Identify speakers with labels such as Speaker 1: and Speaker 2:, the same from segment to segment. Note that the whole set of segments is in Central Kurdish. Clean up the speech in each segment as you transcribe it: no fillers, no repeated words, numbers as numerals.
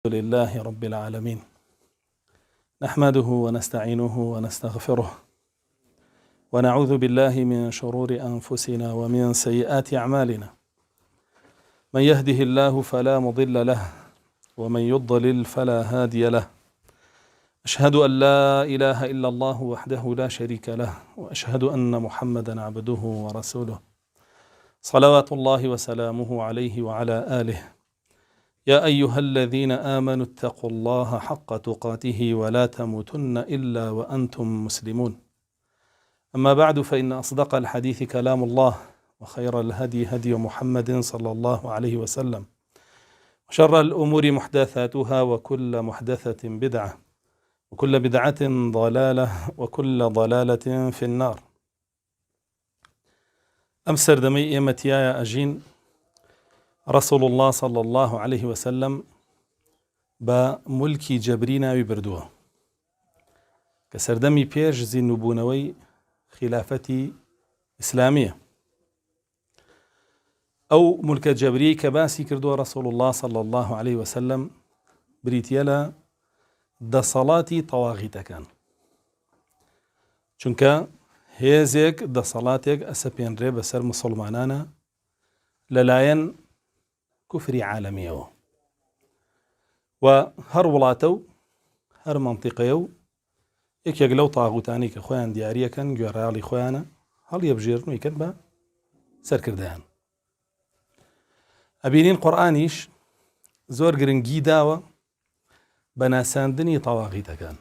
Speaker 1: لله رب العالمين، نحمده ونستعينه ونستغفره ونعوذ بالله من شرور أنفسنا ومن سيئات أعمالنا. من يهده الله فلا مضل له ومن يضلل فلا هادي له. أشهد أن لا إله إلا الله وحده لا شريك له، وأشهد أن محمدا عبده ورسوله، صلوات الله وسلامه عليه وعلى آله. يا أيها الذين آمنوا اتقوا الله حق تقاته ولا تموتن إلا وأنتم مسلمون. أما بعد، فإن أصدق الحديث كلام الله، وخير الهدي هدي محمد صلى الله عليه وسلم، وشر الأمور محدثاتها، وكل محدثة بدعة، وكل بدعة ضلالة، وكل ضلالة في النار. أمسر دمي إيمتيايا أجين رسول الله صلى الله عليه وسلم بملكي جبرينا ببردوه كسردمي بيش زي النبونوي خلافتي إسلامية أو ملك جبري كباسي كردوه رسول الله صلى الله عليه وسلم بريتيلا دا صلاتي طواغيتا كان چونك هيزيك دا صلاتيك أسابين ريب سر مسلمانانا للاين كفري عالمية وهر ولاتو هر منطقيو يكيقلو طاغوتاني كخوان دياريا كان جوارالي خوانا هل يبجيرنو يكن با سر كردان أبينين قرآنيش زور گرنگي داوة بناساندني طواغيتا كان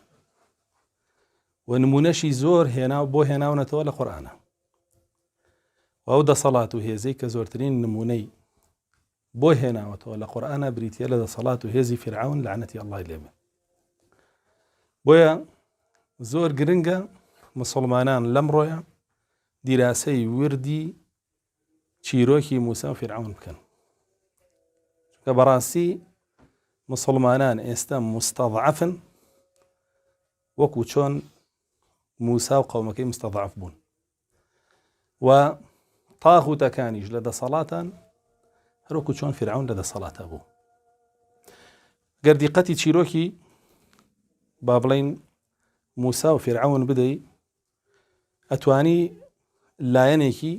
Speaker 1: ونمونشي زور هناو بو هناو نتوالى قرآنا وأودا صلاته هي زي كزورترين نموني بۆ هێناوەتەوە لە قورئانە بریتیە لە دەسەڵات و هێزی فرعون لعنەتی ئەڵڵای لێبێ. بۆیە زۆر گرنگە مسلمانان لەمڕۆیە دیراسەی وردی چیرۆکی موسا و فرعون بکەن، کە بەڕاستی مسلمانان ئێستا مستەضعەفن وەکو چۆن موسا و قەومەکەی مستەضعەف بوون، و تاغوتەکانیش لە دەسەڵاتان هەروەکو چۆن فرعون لەدە سەڵاتە بوو. گەردیقەتی چیرۆکی با بڵین موسا و فرعون بدەی ئەتوانی لایەنێکی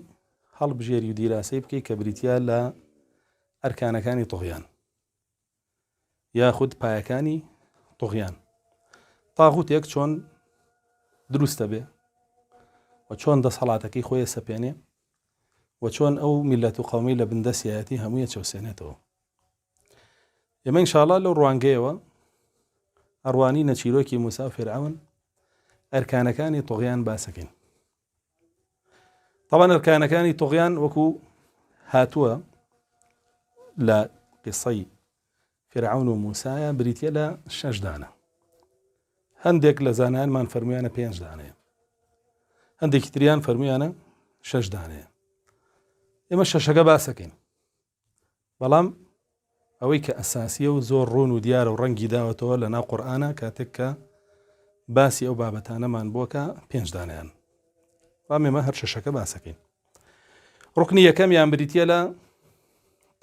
Speaker 1: هەڵبژێری و دیراسەی بکەی کە بریتیا لە ئەرکانەکانی تۆغیان یاخود پایەکانی تۆغیان. تاغوتێک چۆن دروستە بێ و چۆن دەسەڵاتەکەی خۆی سەپێنێ و چۆن ئەو میلەت و قەومی لە بندە سیایەتی هەموویە چەوسێنێتەوە. ئێمە ئینشاءڵڵا لەو ڕوانگەیەوە ئەڕوانی نەچیرۆکی موسا و فرعون ئەرکانەکانی تۆغیان باسەکەین. طبعاً ئەرکانەکانی تۆغیان وەکو هاتووە لە قسەی فرعون و موسایە بریتیە لە 6 دانە. هەندێک لە زانایانمان فەرمویانە 5 دانەیە، هەندێکی تریان فەرمویانە 6 دانەیە. ئێمە شەشەکە باسەکەین، بەڵام ئەوەی کە ئەساسیە و زۆر ڕوون و دیارە و ڕەنگی داوەتەوە لە ناو قورئانە کاتێک کە باسی ئەو بابەتانەمان بووکە 5 دانەیان، بەڵام ئێمە هەر شەشەکە باسەکەین. ڕوکنی یەکەمیان بریتیە لە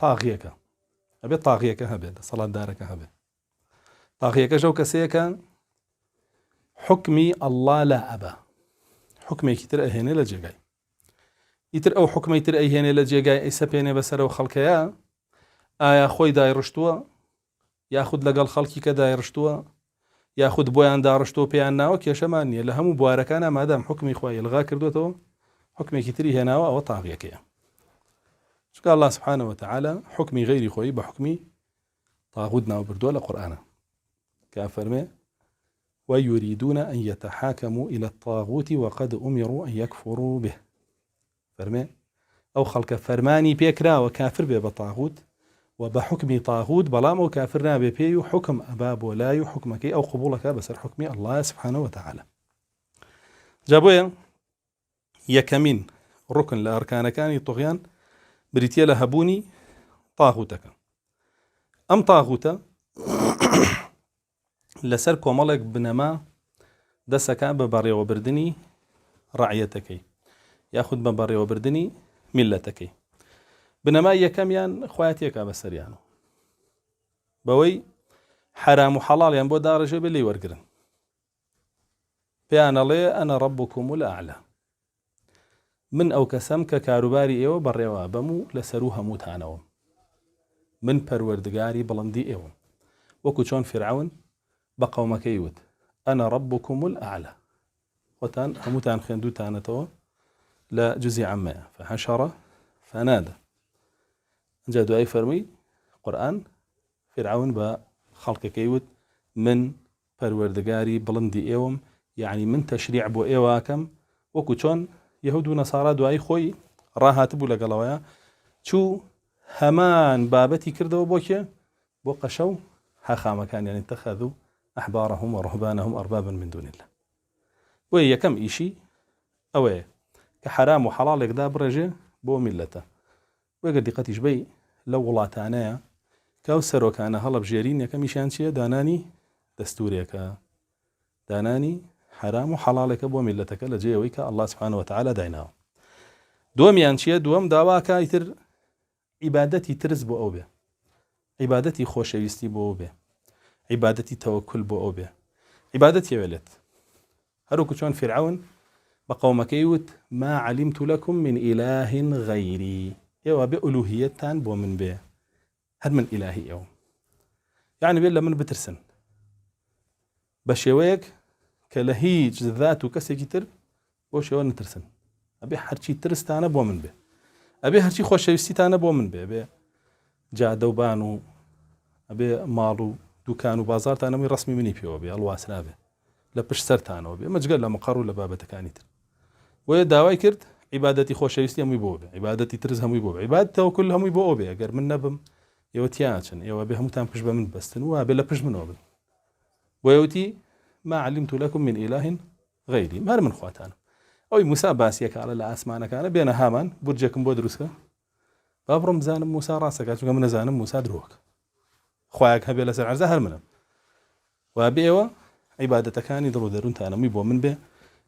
Speaker 1: تاغیەکە، ئەبێت تاغیەکە هەبێت، دەسەڵاتدارەکە هەبێت. تاغیەکەش ئەو کەسەیەکە حکمی ئەڵڵا لا ئەبە، حکمێکی تر ئەهێنێ لە جێگای ئیتر، ئەو حکمەی تر ئەیهێنێ لە جێگای ئەیسەپێنێ بەسەرەوە خەڵکەیە، ئایا خۆی دایڕشتووە یاخود لەگەڵ خەڵکی کە دایڕشتووە یاخود بۆیان داڕشتووە پێیان ناوە، کێشەمان نییە. لە هەموو بوارەکانە مادام حکمی خۆی ئیلغا کردوێتەوە حکمێکی تری هێناوە، ئەوە تاغیەکەیە. چونکە الله سبحانه وتعالى حکمی غەیری خۆی بە حکمی تاغوت ناو بردووە لە قورئانە، کە فەرمێ ويريدون أن يتحاكموا إلى الطاغوت وقد أمروا أن يكفروا به. فرمي أو خلق فرماني بيكرا وكافر بي بطاغوت وبحكم طاغوت بلام وكافرنا بي حكم أباب ولا يحكمك أو قبولك بسر حكمي الله سبحانه وتعالى. جابويا يكمين ركن لأركان كان طغيان بريتيا لهبوني طاغوتك أم طاغوتا لسر كومالك بنما دسكا بباري وبردني رعيتك ياخذ بباري وبردني ملتك بنما يكميان خواتيك بسريانو بەوەی حرام و حەڵاڵیان بۆ داڕێژێ بێ لێی وەرگرن پێیان ئەڵێ ئەنە ڕەبوکم الأعلى من ئەو کەسەم کە کاروباری ئێوە بەڕێوە بەم و لەسەر و هەمووتانەوە من پەروەردگاری بڵندی ئێوەم وەکو چۆن فرعون بە قەومەکەی وت ئەنە ڕەبوکم الأعلى خۆتان هەمووتان خوێندووتانەتەوە لە جوزی عەمەیە فحەشەڕە فەنادە ئەنجا دوای فەرمووی قورئان فرعون بە خەڵکەکەی وت من پەروەردگاری بڵندی ئێوەم یعنی من تەشریع بۆ ئێواکەم وەکو چۆن یەهود و نەسارا دوایی خۆی ڕاهاتبوو لەگەڵەوەیە چوو هەمان بابەتی کردەوە بۆ کێ بۆ قەشە و حاخامەکانیان اتەخەذوا ئەحبارەهم وڕهبانەهم ئەربابا من دون الله بۆیە یەکەم ئیشی ئەوەیە کە حرام و حەڵاڵێکدا بڕێژێ بۆ میلەتە وەگەر دیقەتیش بەی لەو وڵاتانەیە کە ئەو سەرۆکانە هەڵەبژێرین یەکەمیشیان چییە دانانی دەستورێکە دانانی حرام و حەڵاڵێکە بۆ میلەتەکە لە جێەوەی کە الله سبحانه وتعالى دایناوە دووەمیان چییە دووەم داواکە ئیتر عیبادەتی ترس بۆ ئەو بێ عیبادەتی خۆشەویستی بۆ ئەو بێ عیبادەتی تەوەکل بۆ ئەو بێ عیبادەتی ئەوێت هەروکو چۆن فرعون بە قەومەکەی وت ما علمت لكم من إله غيري ئێوە بێ ئولوهیەتتان بۆ من بێ هەر من ئیلاهی ئێوە یعنی بێت لە من بترسن بە شێوەیەک کە لە هیچ ذات و کەسێکی تر بۆ شێوە نترسن ئەبێ هەرچی ترستانە بۆ من بێ ئەبێ هەرچی خۆشەویستیتانە بۆ من بێ بێ جادە و بان و ئەبێ ماڵ و دوکان و بازارتانەمەی ڕسمی منی پێوە بێ هەڵواسرا بێ لە پشت سەرتانەوە بێ مەجگەل لە مەقەڕ و لە بابەتەکانی تر وەیە داوای کرد عیبادەتی خۆشەویستی هەمووی بۆ بێ عیبادەتی ترس هەمووی بۆ بێ عیبادەت تەوەکل هەمووی بۆ ئەو بێ ئەگەر من نەبم ئێوە تیاچن ئێوە بێ هەمووتان پشت بە من بەستن و بێ لە پشت منەوە بن وەیوتی ما علمت لكم من إله غيري مار من خواتانم ئەوی موسا باسیەکە لە ئاسمانەکانە بێنە هامان بورجێکم بۆ دروستکە با بڕۆم بزانم موسا ڕاستەکە چونکە من نەزانم موسا درۆک خوایەک هەبێ لەسەر عەرزە هەر منم وا بێەوە عیبادەتەکانی دڵ و دەروونتانەمووی بۆ من بێ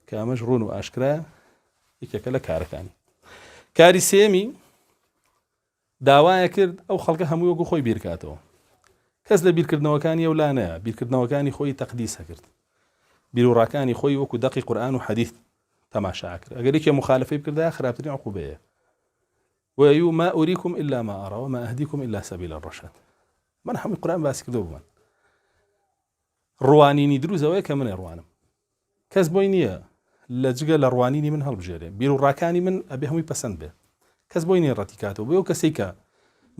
Speaker 1: کە ئەمەش ڕوون و ئاشکرایە یەکێکە لە کارەکانی کاری سێمی داوایە کرد ئەو خەڵکە هەمووی وەکو خۆی بیرکاتەوە کەس لە بیرکردنەوەکانی ئەو لا نەیە بیرکردنەوەکانی خۆی تەقدیسە کرد بیرۆڕاکانی خۆی وەکو دەقی قورئان و حەدیث تەماشا کرد ئەگەر یەکێ مخالفەی بکردایە خراپترین عقوبەیە وەیو ما ئوریکم إلا ما أرى وما أهديكم إلا سبيل الرشاد من هەمووی قورئان باسی کردەوە بوومان ڕوانینی دروزەوەی کە منێ ڕوانم کەس بۆی نییە لە جگە لە ڕوانینی من هەڵبژێرێ بیرۆڕاکانی من ئەبێ هەمووی پەسەند بێ کەس بۆی نییە ڕەتی کاتەوە بۆ ئەو کەسێک کە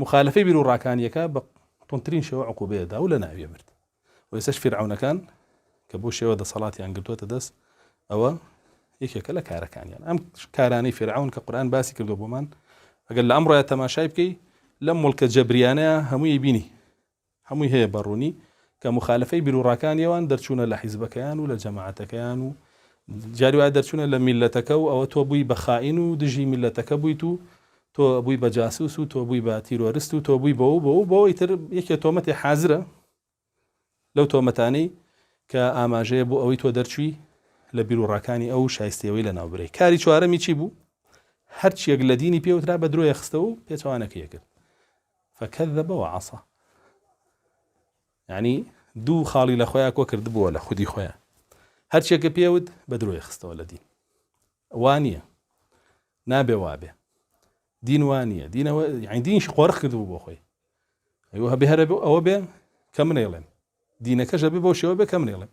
Speaker 1: مخالفەی بیرۆڕاکانیەکە بە تۆنترین شێوە عقوبەیەدا و لە ناویە برد و ئێستاش فیرعەونەکان کە بۆ شێوە دەسەڵاتیان گرتووەتە دەست ئەوە یەکێکە لە کارەکانیان ئەم کارانەی فیرعەون کە قورئان باسی کردو بۆمان ئەگەر لە ئەمڕۆیە تەماشای بکەی لەم مڵکە جەبریانەیە هەمووی بینی هەمووی هەیە بەڕوونی کە مخالفەی بیرۆڕاکانیەوان دەرچوونە لە حیزبەکەیان و لە جەماعەتەکەیان و جاری وایە دەرچوونە لە میلەتەکە و ئەوە تۆ بووی بە خائین و دژی میلەتەکە بوویت و تۆ بووی بە جاسوس و تۆ بووی بە تیرۆریست و تۆ بووی بەوە ئیتر یەکێ تۆمەتی حازرە لەو تۆمەتانەی کە ئاماژەیە بۆ ئەوەی تۆ دەرچووی لە بیرۆڕاکانی ئەو شایستەوەی لە ناوبرەی کاری چوارەمی چی بوو هەرچیەک لە دینی پێوترا بە درۆیە خستە و پێچەوانەکەیە کرد فكذب وعصى يعني دوو خاڵی لە خۆیان کۆ کردبووە لە خودی خۆیان هەرچیەکە پێوت بە درۆیە خستەوە لە دین وانییە نابێ وابێ دین وانییە دینەوە یعنی دینیش قۆرخ کردبوو بۆ خۆی ئەوە هەبێ هەرە ئەوە بێ کە منێڵێن دینەکەش هەبێ بۆ شێوە بێ کە منێڵێن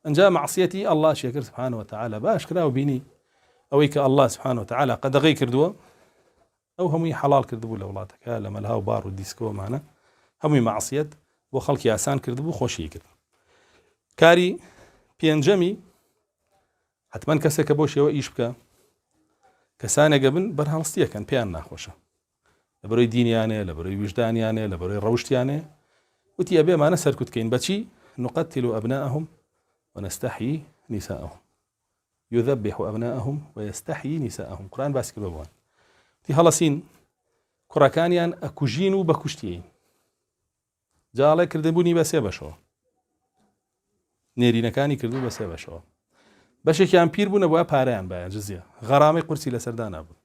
Speaker 1: ئەنجا معسیەتی الله شێ کرد سبحانه وتعالى باش کرا و بینی ئەوەی کە الله سبحانه وتعالى قەدەغەی کردووە ئەو هەمووی حەڵال کردبوو لە وڵاتەکە لە مەلها و بار و دیسکۆمانە هەمووی معسیەت بۆ خەڵکی ئاسان کردبوو خۆشی کرد کاری پێنجەمی حتمەن کەسێکە بۆ شێوە ئیش بکە کەسانێکە بن بەرهەڵستیەکەن پێیان ناخۆشە لە بەرەوەی دینیانێ لە بەرەوەی وجدانیانێ لە بەرەوەی ڕەوشتیانێ وتی ئەبێمانە سەرکوتکەین بەچی نقتل أبناءهم ونستحيي نساءهم يذبح أبناءهم ويستحيي نساءهم قرآن باس كردووان تی هەڵەسین کوڕەکانیان ئەکوژین و بەکوشتیین جاڵێ کردبوونی بە سێ بەشەوە نێرینەکانی کردو بە سێ بەشەوە بەشێکیان پیر بوونە بۆە پارەیان بایە جزیە غەرامەی قورسی لەسەردا نابوون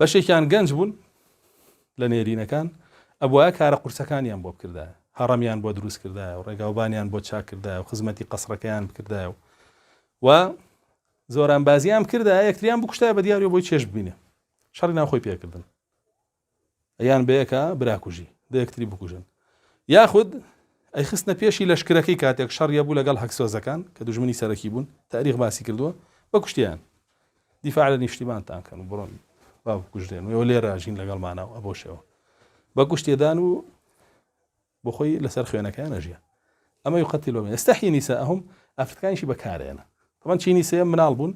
Speaker 1: بەشێکیان گەنج بوون لە نێرینەکان ئەبووە کارە قورسەکانیان بۆ بکردایە هەڕەمیان بۆ دروست کردایە و ڕێگاوبانیان بۆ چاک کردایە و خزمەتی قەسڕەکەیان بکردایە و زۆران بازیام کردایە یەکتریان بکوشتایە بە دیاریەوە بۆی چێژ ببینێ شەڕی ناوخۆی پێکردن ئەیان بەیەکە براکوژی دە یەکتری بکوژن یاخود ئەی خستنە پێشی لەشکرەکەی کاتێک شەڕیە بوو لەگەڵ هەکسۆزەکان کە دوژمنی سەرەکی بوون تاریخ باسی کردووە بە کوشتیان دیفاع لە نیشتیمانتان کەن و بڕۆن با بکوژدێن و لێرە ژین لەگەڵمانەوە ئەبۆ شێوە بە کوشتێدان و بۆ خۆی لەسەر خوێنەکەیان ئەژیان ئەمە یقتلون یستحیی نساءهم ئافرەتەکانیشی بەکارێنە طبعا چینی سێم مناڵ بوون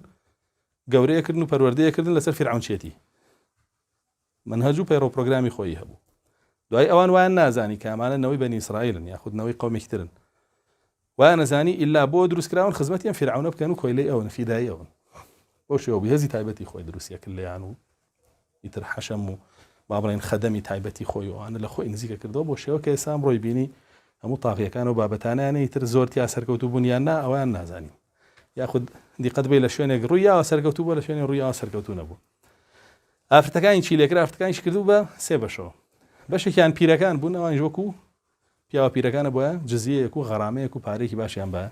Speaker 1: گەورەیەکردن و پەروەردەیەکردن لەسەر فیرعونچێتی منهەج و پەیڕۆ پرۆگرامی خۆی هەبوو دوای ئەوان وایان نازانی کە ئەمانە نەوەی بەنی ئیسرائیلن یاخود نەوەی قەومێکی ترن وایان نەزانی ئیلا بۆ دروستکراون خزمەتیان فیرعونە بکەن و کۆیلەی ئەوەن فیدایی ئەوەن بۆ شێوە هێزی تایبەتی خۆی دروستیە کرد لێیان و ئیتر حەشەم و با بڵێن خەدەمی تایبەتی خۆی ئەوانە لە خۆی نزیکە کردەوە بۆ شێوە کە ئێستا ڕۆی بینی هەموو تاغیەکان و بابەتانیانە ئیتر زۆر تیا سەرکەوتوو بوونیان نا ئەویان نازانین یاخود دیقەت بێ لە شوێنێک ڕوویاوە سەرکەوتوو بۆ لە شوێنێک ڕوویاوە سەرکەوتوو نەبوو ئافرەتەکانی چی لێکرا ئافرەتەکانیش کردو بە سێ بەشەوە بەشێکیان پیرەکان بوون ئەوانیش وەکو پیاوە پیرەکانە بۆیە جزیەیەک و غەرامەیەک و پارێکی باشیان بە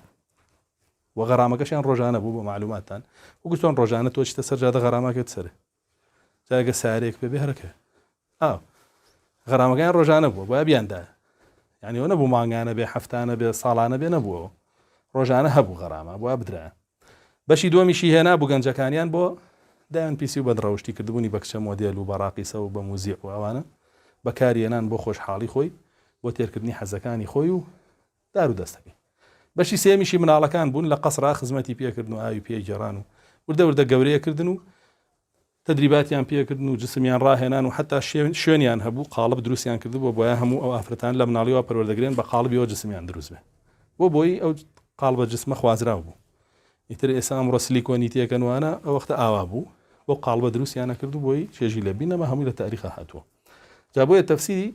Speaker 1: و غەرامەکەشیان ڕۆژانە بوو بۆ معلوماتتان وەکو چۆن ڕۆژانە تۆ چتە سەر جادە غەرامەکەت سەر جاگە سارێک پێ بێ هەرەکە غەرامەکان ڕۆژانە بووە بۆیە بیاندا یعنی ئەوە نەبوو مانگانە بێ هەفتانە بێ ساڵانە بێ نەبووەوە ڕۆژانە هەبوو غەرامە بۆیە بدرا بەشی دووەمیشی هێنا بوو گەنجەکانیان بۆ دایان پیسی و بەدڕەوشتی کردبوونی بە کچە مۆدێل و بەڕاقیسە و بە موزیق و ئەوانە بەکارهێنان بۆ خۆشحاڵی خۆی بۆ تێرکردنی حەزەکانی خۆی و دار و دەستەکەی بەشی سێمیشی مناڵەکان بوون لە قەسرا خزمەتی پێکردن و ئاوی پێگەڕان و وردە وردە گەورەیەکردن و تدریباتیان پێکردن و جسمیان ڕاهێنان و حتا شوێنیان هەبوو قاڵب دروستیان کردبوو بۆیە هەموو ئەو ئافرەتان لە مناڵیەوە پەروەردەگرێن بە قاڵبیەوە جسمیان دروست بێ بۆی ئەو قاڵبە جسمە خوازراو بوو ئیتر ئێستا ئەمڕۆ سیلیکۆنیتیەکەن وانە ئەو وەختە ئاوا بوو بۆ قاڵبە دروستیانە کردو بۆی چێژی لە بینەمە هەمووی لە تاریخە هاتووە جا بۆیە تەفسیری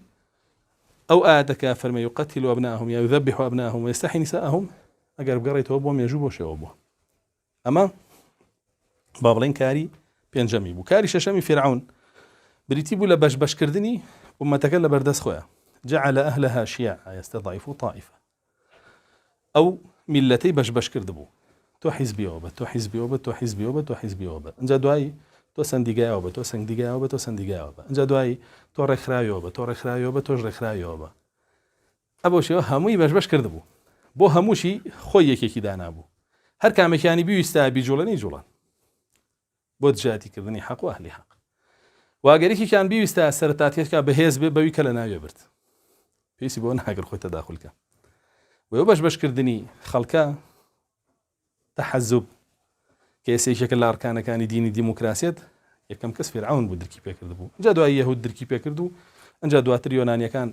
Speaker 1: ئەو ئاەتەکە فەرمێ یقتل أبناءهم ويذبح أبناءهم ويستحيي نساءهم ئەگەر بگەڕێتەوە بۆ مێژوو بۆ شێوە بووە ئەمە با بڵێن کاری پێنجەمی بوو کاری شەشەمی فیرعون بریتی بوو لە بەشبەشکردنی ئومەتەکە لە بەردەست خۆیان جعل أهلها شيعا يستضعف طائفة ئەو میلەتەی بەشبەش کرد بوو تۆ حیزبیەوە بە تۆ حیزبیەوە بە تۆ حیزبیەوە بە تۆ حیزبیەوە بە ئەنجا دوایی تۆ سندیگایەوە بە تۆ سندیگایەوە بە تۆ سندیگایەوە بە ئەنجا دوایی تۆ ڕێکخراویەوە بە تۆ ڕێکخراویەوە بە تۆش ڕێکخراویەوە بە ئەبەو شێوە هەمووی بەشبەش کرد بوو بۆ هەمووشی خۆی یەکێکی دانابوو هەر کامێکیانی بیویستە بیجوڵەنی جوڵان بۆ دژاتیکردنی حەق و ئەهلی حەق واگەرێکیان بیویستە سەرەتاتیەکە بەهێز بێ بەوی کە لە ناوێ برد پێویستی بۆ ناگەر خۆی تەداخولکە بۆ بەشبەشکردنی خەڵکە تەحەزوب کە ئێسێکێکە لە ئەرکانەکانی دینی دیموکراسیەت یەکەم کەس فیرعون بوو درکی پێکرد بوو ئەنجا دوای یەهود درکی پێکرد و ئەنجا دواتر یۆنانیەکان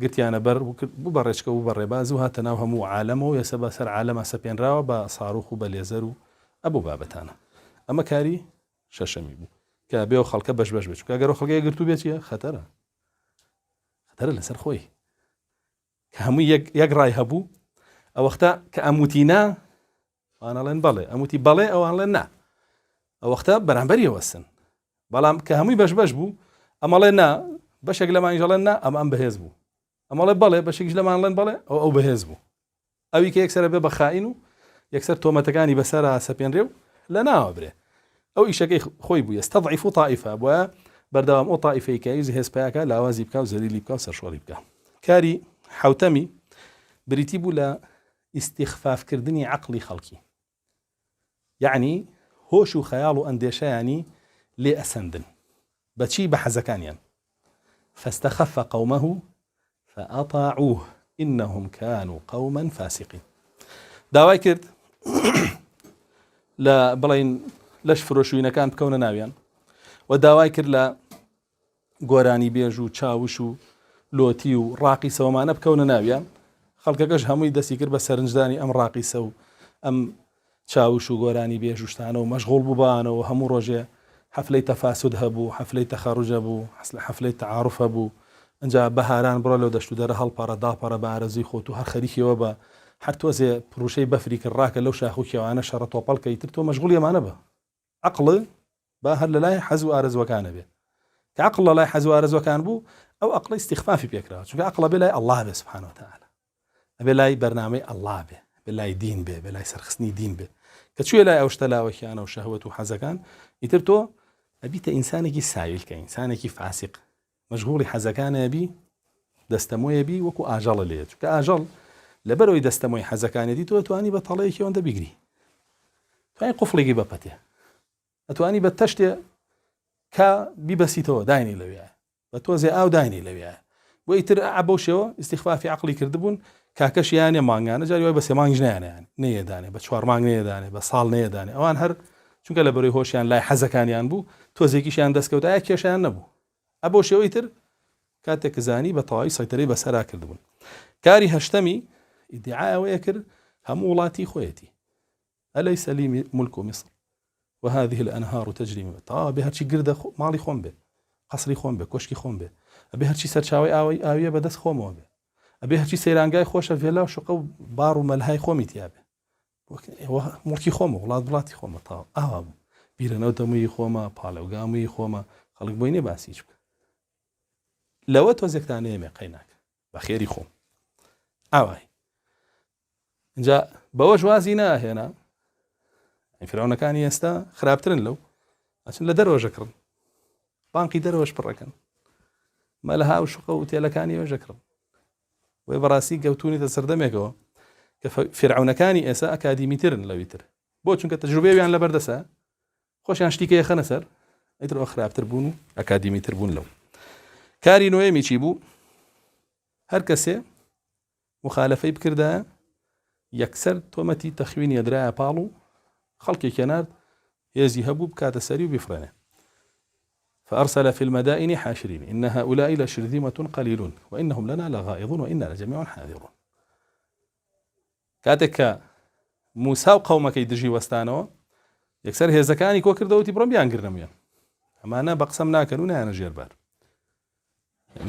Speaker 1: گرتیانە بەر بوو بە ڕێچکە و بە ڕێباز و هاتە ناو هەموو عالەمەوە ێستا بە سەر عالەمە سەپێنراوە بە ساڕوخ و بە لێزەر و ئەبوو بابەتانە ئەمە کاری شەشەمی بوو کە بێ و خەڵکە بەش بێت کە گەرە خەڵکەیە گرتو بێت چیە خەتەرە لەسەر خۆی کە هەمووی یەک ڕای هەبوو ئەو وەختە کە ئەموتینا ئەڵێن بەڵێ ئەموتی بەڵێ ئەوان نا ئەو وەختە بەرامبەری وەسن بەڵام کە هەمووی بەش بوو ئەمەڵێ نا بەشێک لەمان ژەڵێن نا ئەم بەهێز بوو ئەمەڵێ بەڵێ بەشێکش لەمانڵێن بەڵێ ئەو بەهێز بوو ئەوی کە یەکسەرە بێ بە خائین و یەکسەر تۆمەتەکانی بەسەرا سەپێنرێ و لە ناوە برێ ئەو ئیشەکەی خۆی بوو يستضعف طائفة بۆیە بەردەوام ئەو طائفەی کە هێز پایەکە لاوازی بکە و زەلیلی بکە و سەرشۆڕی بکە کاری حوتەمی بریتی بوو لە ئیستیخفافکردنی عەقڵی خەڵکی یعنی هۆش و خەیاڵ و ئەندێشەیانی لێ ئەسەندن بەچی بە حەزەکانیان فاستخف قومه فأطاعوه إنهم كانوا قوما فاسقين داوای کرد لە بڵین لەش فرۆشوینەکان بکەونە ناویان و داوای کرد لە گۆرانی بێژ و چاوش و لۆتی و ڕاقی سەومانە بکەونە ناویان خەڵکەکەش هەمووی دەستی کرد بە سەرنجدانی ئەم ڕاقیسە و ئەم چاوش و گۆرانی بێژوشتانە و مەشغوڵ بووبانەوە هەموو ڕۆژێ حەفلەی تەفاسود هەبوو حەفلەی تەخەڕوجە بوو حەفلەی تەعاروف هەبوو ئەنجا بەهاران بڕۆ لەو دەشت و دەرە هەڵپەڕە داپەڕە بە ئارەزوی خۆت و هەر خەریکیەوە بە هەر تۆزێ پروشەی بەفری کرد ڕاکە لەو شاخ و کێوانە شەڕە تۆپەڵکەی تر تۆ مەشغوڵ ئێمانە بە عەقڵ با هەر لە لای حەز و ئارەزوەکانە بێ کە عەقڵ لە لای حەز و ئارەزوەکان بوو ئەو ئەقڵی استیخفافی پێکراوە چونکە ئەقڵە بێ لای ئەڵڵاه بێ سبحانه وتعالى ئەبێ لای بەرنامەی ئەڵڵاه بێ بێ لای دین بێ بێ لای سەرخستنی دین بێ کە چوێ لای ئەو شتە لاوەکیانە و شەهوەت و حەزەکان ئیتر تۆ ئەبیتە ئینسانێکی ساویلکە ئینسانێکی فاسق مەشغوڵی حەزەکانە بی دەستەمۆیە بی وەکو ئاژەڵە لێت چونکە ئاژەڵ لەبەرەوەی دەستەمۆی حەزەکانێتی تۆ توانی بە تەڵەیەکی ئەوەندە بیگری توانی قوفڵێکی بەپەتێ ئەتوانی بە تەشتێ کە بیبەسیتەوە داینی لەوێە بە تۆزێ ئاو داینی لەوێە بۆ ئیتر عەبەوشەوە استیخفافی عەقڵی کردبوون کاکەش یانێ مانگانە جاری وای بە سێ مانگش نەیانیان نەیەدانێ بە 4 مانگ نەیەدانێ بە ساڵ نەیەدانێ ئەوان هەر چونکە لە بەرەوەی هۆشیان لای حەزەکانیان بوو تۆزێکیشیان دەستکەوت ئایا کێشیان نەبوو ئەبۆ شێوەی تر کاتێک زانی بە تەواوی سەیطرەی بەسەرا کردبوون کاری هەشتەمی ئیدعاوەیە کرد هەموو وڵاتی خۆیەتی ئەلەیسە لی مولک مصر وهذه الأنهار تجري من تابع هرچی گردە ماڵی خۆم بێ قەسری خۆم بێ کۆشکی خۆم بێ ئەبێ هەرچی سەرچاوی ئاویە بەدەست خۆمەوە بێ ئەبێ هەرچی سەیرانگای خۆشە فێلا و شقە و بار و مەلهای خۆمی تیا بێ مڵکی خۆمە وڵاتی خۆمە تاو ئاوا بوو بیرەنەوە دەمووی خۆمە پاڵەوگامووی خۆمە خەڵک بۆی نێ باسی هیچ بکە لەوە تۆزێکتانەیەمێ قەیناک بە خێری خۆم ئاوای اینجا بەوەش وازی ناهێنا فیرعونەکانی ئێستا خراپترن لەو ئەچن لە دەرەوەژەکڕن بانقی دەرەوەش پڕەکەن مەلەها و شوقە و تێلەکانی وێژەکڕن وێ بەڕاستی گەوتونیتە سەردەمێکەوە کە فیرعونەکانی ئێستا ئەکادیمیترن لەویتر بۆ چونکە تەجروبەیان لەبەردەسە خۆشیان شتیکەیە خەنە سەر ئیترەوە خراپتر بوون و ئەکادیمیتر بوون لەو کاری نوێمی چی بوو هەر کەسێ مخالفەی بکردایە یەکسەر تۆمەتی تەخوینی ئەدرایە پاڵ و خەڵکی کێنارد هێزی هەبوو بکاتە سەری و بفرێنێ فأرسل في المدائن حاشرين إن هؤلاء لشرذمة قليلون وإنهم لنا لغائظون وإنا لجميع حاذرون كاتك موسى وقومك يدجي وستانوا يكسر هێزەکانی کۆ کردەوەتی بڕۆم بیان گرنەمویان ئەمانە بە قسەم ناکەن و نایانە ژێربار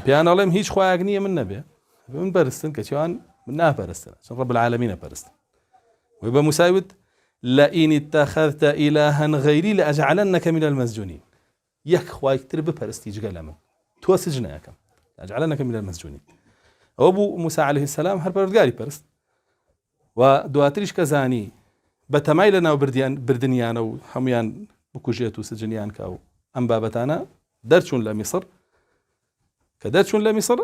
Speaker 1: پیان ئەڵێم هیچ خۆیاک نییە من نەبێ من بەرستن کە چێوان من ناپەرستن چۆن ڕەب العالەمینە پەرستن وی بە موسای وت لئین اتخذت إلها غيري لأجعلنك من المسجونين یەک خوایتر بپەرستی جگە لە من تۆ سجنەکەم لأجعلنك من المسجونين ئەوە بوو موسى عليه السلام هەر پەروەردگاری پەرست و دواتریش کە زانی بە تەمای لەناو بردنیانە و هەمویان بکوژێت و سجنیان کە و ئەم بابەتانە دەرچوون لە میسر کە دەرچوون لە میسر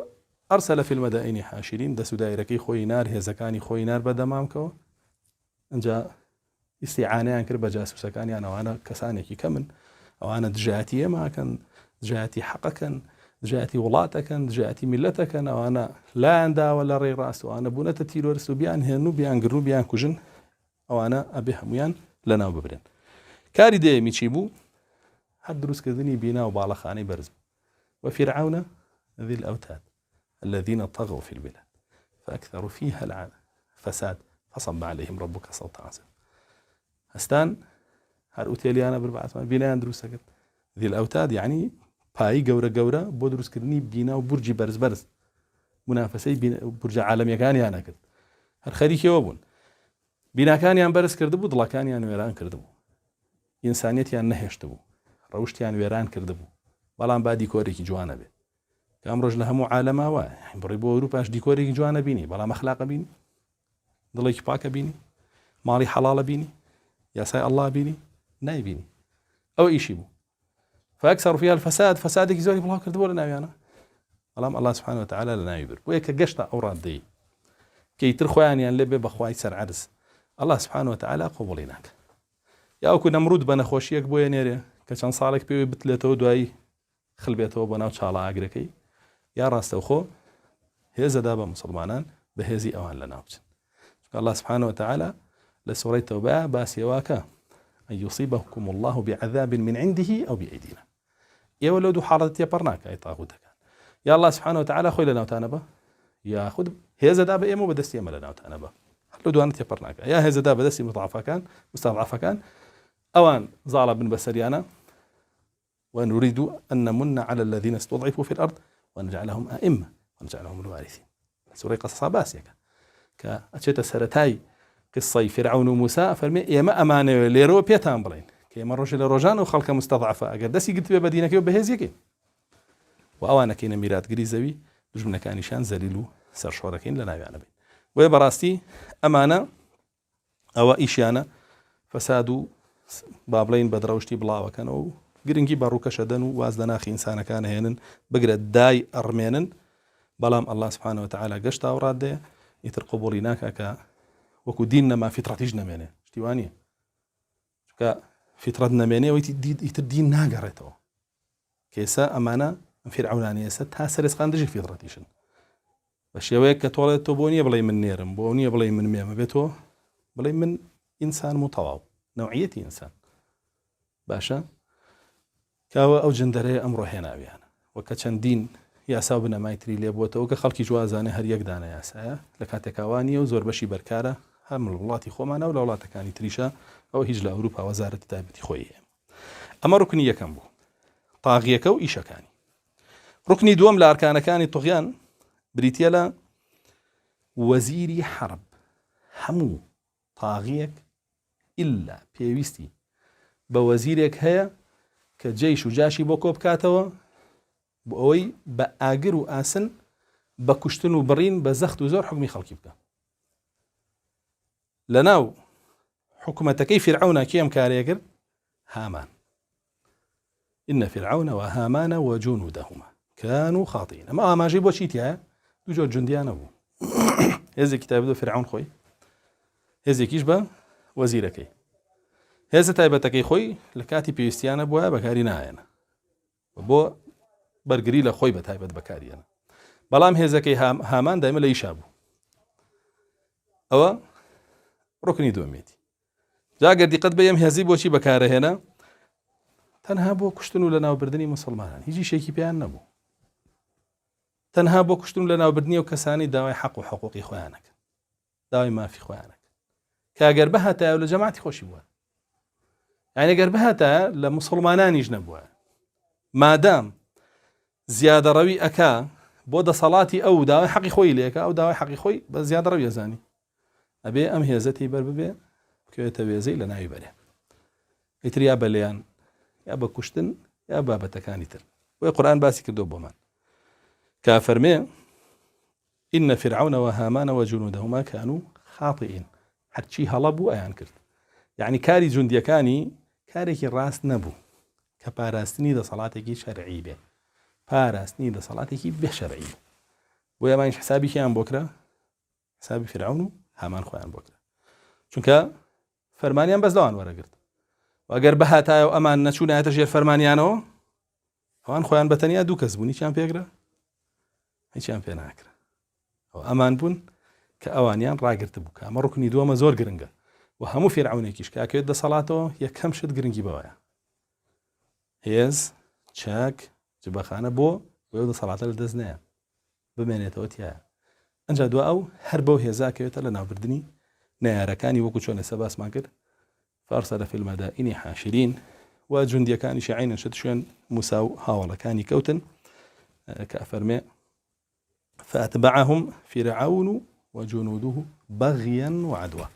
Speaker 1: ئەرسەلە فی المەدائین حاشرین دەست و دایرەکەی خۆی نار هێزەکانی خۆی نار بەدەمامکەوە ئەنجا ئیستیعانەیان کرد بە جاسوسەکانیان ئەوانە کەسانێکی کەمن ئەوانە دژایەتی ئێماکەن دژایەتی حەقەکەن دژایەتی وڵاتەکەن دژایەتی میلەتەکەن ئەوانە لایەنداوە لە ڕێی ڕاست ئەوانە بوونەتە تیرۆریست و بیان هێن و بیان گرن و بیان کوژن ئەوانە ئەبێ هەمویان لەناو ببرێن کاری دەیەمی چی بوو هەر دروستکردنی بینا و باڵەخانەی بەرز وفرعون ذي الأوتاد الذين طغوا في البلاد فأكثروا فيها الفساد فصب عليهم ربك صوت عذاب هستان هر اوتێلیانە بربعتمان بینایان دروستە کرد ذي الأوتاد يعني پایی گەورە بۆ دروستکردنی بینا و بورجی بەرز منافسەی بورجە عالەمیەکانیانە کرد هەر خەریکەوە بوون بیناکانیان بەرز کردبوو دڵەکانیان وێران کردبوو ئینسانیەتیان نەهێشت بوو ڕەوشتیان وێران کردبوو بەڵام با دیکۆرێکی جوانە بێ کە ئەمڕۆژ لە هەموو عالەماوە بڕی بۆ ئەوروپاش دیکۆرێکی جوانە بینی بەڵام ئەخلاقە بینی دڵێکی پاکە بینی ماڵی حەڵاڵە بینی یاسای ئەڵڵا بینی نایبینی ئەو ئیشی بوو فأكثر فيها الفساد فسادێکی زۆری بڵاو کردبووە لە ناویانە بەڵام الله سبحانه وتعالى لە ناوی برد بۆ یەکە گەشتە ئەو ڕادەی کە ئیتر خۆیانیان لێ بێ بەخوای سەرعەرز الله سبحانه وتعالى قبوڵی ناکە یاوەکو نەمرود بە نەخۆشیەک بۆیە نێرێ کە چەند ساڵێک پێوی بتلێتەوە دوایی خلبێتەوە بۆ ناو چاڵە ئاگرەکەی یا ڕاستەوخۆ هێزەدا بە مسلمانان بە هێزی ئەوان لە ناو بچن الله سبحانه وتعالى لسورة توبة باسيواكا أن يصيبكم الله بعذاب من عنده أو بأيدينا يا ولد حالة يبرناك أي طاغوتك يا الله سبحانه وتعالى خوي لنا وتانبا يا خد هذا دابا إيمو بدستي يمل لنا وتانبا لو دوانت يبرناك يا هذا دابا بدستي مستضعفة كان أوان زعل بن بسريانا ونريد أن نمن على الذين استضعفوا في الأرض ونجعلهم أئمة ونجعلهم الوارثين سورة قصص باسيكا كأشيت سرتاي قصة فرعون وموسى فالمي يما أمانة ليرو بيتان بلين كيما روج لروجان وخلق مستضعفة أجر دسي قلت ببدينك وبهزيك و ئەوانەکەینە میراتگری زەوی دژمنەکانیشان زەلیل و سەرشۆڕەکەین لە ناویانە بین. وێ بەڕاستی ئەمانە ئەوە ئیشیانە فەساد و با بڵێن بەدڕەوشتی بڵاوەکەنەوە و گرنگی بەڕووکەشە دەن و واز لە ناخی ئینسانەکان هێنن بگرە دای ئەڕمێنن، بەڵام ئەڵڵا سوبحانەهو وتەعالا گەشت ئاوڕادێ ئیتر قبوڵی ناکا کە وەکو دین نەما فیتڕەتیش نەمێنێ، شتی وانە چونکە فیتڕەت نەمێنێ ئیتر دین ناگەڕێتەوە. کێسە ئەمانە فیرعەونانە ئێستا تا سەرسقان دژی فیتڕەتیشن بە شێوەیە کە تۆڵێت تۆ بۆ نییە بڵێ من نێرم، بۆ نییە بڵێ من مێمە بێتەوە بڵێ من ئینسان و تەواو نەوعیەتی ئینسان. باشە کاوە ئەو جندەرەیە ئەمڕۆ هێناویانە وەکە چەندین یاسا و بنەمایتری لێ بووەتەوە کە خەڵکی جوازانە هەر یەکدانە یاسایە لە کاتێکاوانیە و زۆر بەشی بەرکارە هەم لە وڵاتی خۆمانە و لە وڵاتەکانی تریشە ئەوە هیچ لە ئەوروپا وەزارەتی تایبەتی خۆیە. ئەمە ڕوکنی یەکەم بوو، تاغیەکە و ئیشەکانی. ڕوکنی دووەم لە ئەرکانەکانی توغیان بریتیە لە وەزیری حەرب. هەموو تاغیەک ئللا پێویستی بە وەزیرێک هەیە کە جەیش و جاشی بۆ کۆ بکاتەوە بۆ ئەوەی بە ئاگر و ئاسن بە کوشتن و بڕین بە زەخت و زۆر حکمی خەڵکی بکە. لە ناو حکومەتەکەی فیرعەونە کێم کارێ کرد؟ هامان. إن فرعون وهامان وجنودهما كانوا خاطئين. ئەمە ئاماژەی بۆچی تایە؟ دوو جۆر جوندیانە بوو. هێزێکی تایبەت بە فیرعەون خۆی، هێزێکیش بە وەزیرەکەی. هێزە تایبەتەکەی خۆی لە کاتی پێویستیانە بووە بەکاری نایەنە، بۆ بەرگری لە خۆی بە تایبەت بەکاریەنە. بەڵام هێزەکەی هامان دایمە لە ئیشا بوو. ئەوە ڕوکنی دووەمێتی. جاگەر دیقەت بە ئەم هێزی بۆچی بەکارەهێنا؟ تەنها بۆ کوشتن و لە ناوبردنی مسلمانان، هیچی شێکی پێیان نەبوو. تەنها بۆ کوشتن و لە ناوبردنی و کەسانی داوای حەق و حقوقی خۆیانەکەن، داوای مافی خۆیانەکەن. کاگەر بەهاتایە لە جەماعەتی خۆشی بووە، یعنی گەر بەهاتایە لە مسلمانانیش نەبووە، مادام زیادەڕەوی ئەکا بۆ دەسەڵاتی ئەو داوای حەقی خۆی لێکە، ئەو داوای حەقی خۆی بە زیادەڕەوی ئەزانی، ئەبێ ئەم هێزەتی بەر ببێ بکەوێتە وێزەی لە ناوی بەرێ. ئیتر یا بەلێیان یا بە کوشتن یا بابەتەکانی تر. وی قورآن باسی کردو بۆمان کە فەرمێ إن فرعون وهامان وجنودهما كانوا خاطئين. هەرچی هەڵە بوو ئەیان کرد، یعنی کاری جوندیەکانی کارێکی ڕاست نەبوو کە پاراستنی دەسەڵاتێکی شەرعی بێ، پاراستنی دەسەڵاتێکی بێشەرعی. بۆ ئەمانیش حسابیان بۆ کرا، حسابی فرعون و هامان خۆیان بۆ کرا، چونکە فەرمانیان بەس لەوان وەرەگرت. وەگەر بەهاتایە و ئەمان نەچوونایەتە ژێر فەرمانیانەوە، ئەوان خۆیان بەتەنیا دوو کەس بوون، هیچیان پێگرا هیچیان پێ ناکرا. ئەو ئەمان بوون کە ئەوانیان ڕاگرت بوو. کە ئەمە ڕوکنی دووەمە زۆر گرنگە و هەموو فیرعەونێکیش کاکەوێت دەسەڵاتەوە یەکەم شت گرنگی بەوەیە، هێز چاک جبەخانە بۆ وێ دەسەڵاتە لە دەست نەیە بمێنێتەوە تایە. ئەنجا دووە ئەو هەر بەو هێزاکەوێتە لە ناوبردنی نەیارەکانی وەکو چۆن ئێستا باسمان کرد، فأرسل في المدائن حاشرين و جوندیەکانی شیعینە شت شوێن موسا و هاوڵەکانی کەوتن کە ئەفەرمێ فأتبعهم فرعون وجنوده بغيا وعدوى.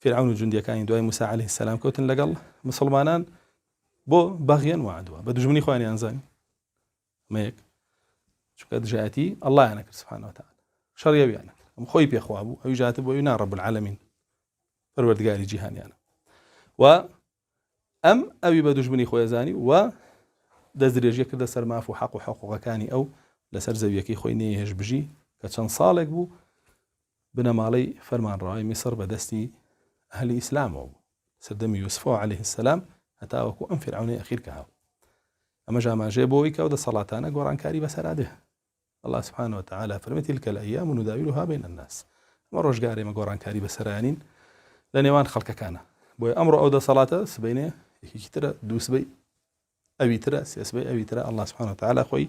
Speaker 1: فرعون و جوندیەکانی دوای موسا عليه السلام کەوتن لەگەڵ مسلمانان بۆ بغيا وعدوى، بە دژمنی خۆیانیان زانی. مەیەک چونکە دژایەتی ئەڵڵایانە کرد سبحانه وتعالى، شەڕیەویانە کرد، ئەم خۆی پێخوا بوو، ئەوی جاتە بۆ نا رب العالمین پەروەردگاری جیهانیانە، و ئەم ئەوی بە دژمنی خۆی زانی و دەستدرێژیە کردە سەر ماف و حەق و حقوقەکانی ئەو لەسەر زەویەکەی خۆی نەیهێش بژی کە چەند ساڵێک بوو بنەماڵەی فەرمانڕەوای میسر بەدەستی ئەهلی ئیسلامەوە بوو، سەردەمی یوسفەوە عليه السلام هەتا وەکو ئەم فیرعەونەی ئەخیر کە هاو. ئەمە ئاماژەیە بۆەوەی کە ئەو دەسەڵاتانە گۆڕانکاری بەسەرادێ. الله سبحانه وتعالى فەرمێ تلك الأيام نداولها بين الناس. ئەمە ڕۆژگارێمە گۆڕانکاری بەسەرایانین لە نێوان خەڵکەکانە. بۆیە ئەمڕۆ ئەو دەسەڵاتە سبەینێ یەکێکی ترە، دوو سبەی ئەوی ترە، سێ سبەی ئەوی ترە. الله سبحانه وتعالى خۆی